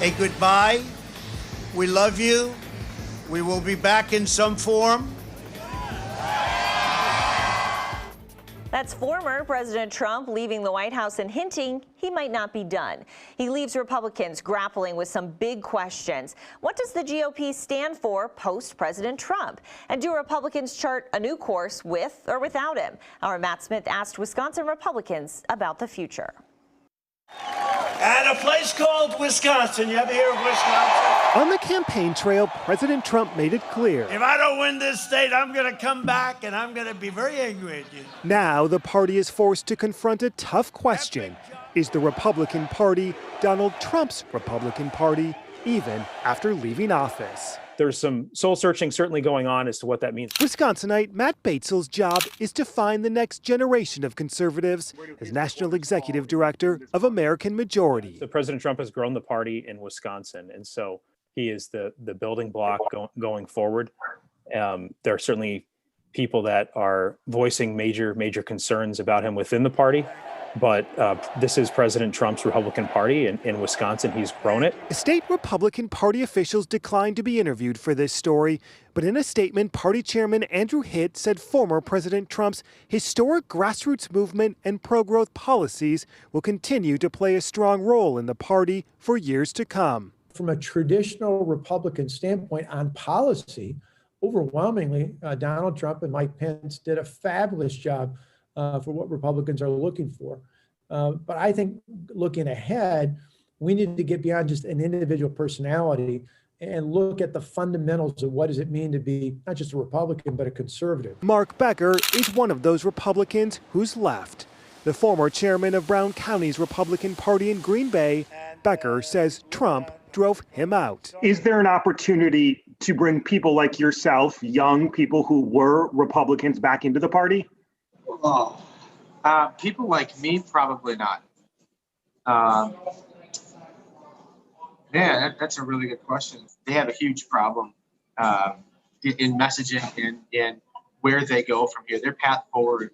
a goodbye. We love you. We will be back in some form. That's former President Trump leaving the White House and hinting he might not be done. He leaves Republicans grappling with some big questions. What does the GOP stand for post-President Trump? And do Republicans chart a new course with or without him? Our Matt Smith asked Wisconsin Republicans about the future. At a place called Wisconsin. You ever hear of Wisconsin? On the campaign trail, President Trump made it clear. If I don't win this state, I'm going to come back and I'm going to be very angry at you. Now the party is forced to confront a tough question. Is the Republican Party Donald Trump's Republican Party, even after leaving office? There's some soul searching certainly going on as to what that means. Wisconsinite Matt Batesell's job is to find the next generation of conservatives as National Executive Director of American Majority. So President Trump has grown the party in Wisconsin, and so he is the building block going forward. There are certainly people that are voicing major concerns about him within the party. But this is President Trump's Republican Party in Wisconsin. He's grown it. State Republican Party officials declined to be interviewed for this story. But in a statement, Party Chairman Andrew Hitt said former President Trump's historic grassroots movement and pro-growth policies will continue to play a strong role in the party for years to come. From a traditional Republican standpoint on policy, overwhelmingly, Donald Trump and Mike Pence did a fabulous job for what Republicans are looking for. But I think looking ahead, we need to get beyond just an individual personality and look at the fundamentals of what does it mean to be not just a Republican, but a conservative. Mark Becker is one of those Republicans who's left. The former chairman of Brown County's Republican Party in Green Bay, Becker says Trump drove him out. Is there an opportunity to bring people like yourself, young people who were Republicans, back into the party? Oh, people like me, probably not. That's a really good question. They have a huge problem in messaging and where they go from here. Their path forward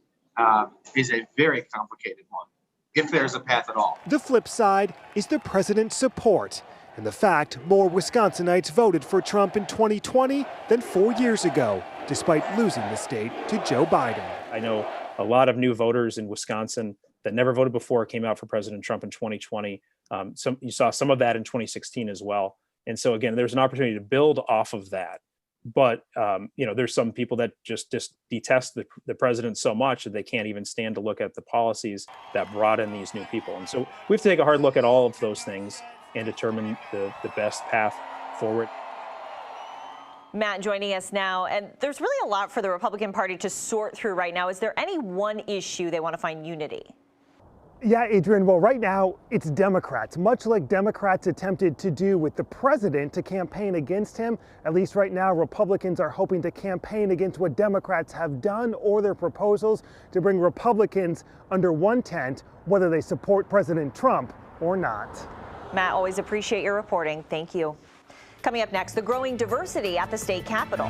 is a very complicated one, if there's a path at all. The flip side is the president's support and the fact more Wisconsinites voted for Trump in 2020 than 4 years ago, despite losing the state to Joe Biden. I know a lot of new voters in Wisconsin that never voted before came out for President Trump in 2020. You saw some of that in 2016 as well. And so again, there's an opportunity to build off of that. But there's some people that just detest the president so much that they can't even stand to look at the policies that brought in these new people. And so we have to take a hard look at all of those things and determine the best path forward. Matt joining us now, and there's really a lot for the Republican Party to sort through right now. Is there any one issue they want to find unity? Yeah, Adrian, well, right now it's Democrats, much like Democrats attempted to do with the president to campaign against him. At least right now, Republicans are hoping to campaign against what Democrats have done or their proposals to bring Republicans under one tent, whether they support President Trump or not. Matt, always appreciate your reporting. Thank you. Coming up next, the growing diversity at the state capitol.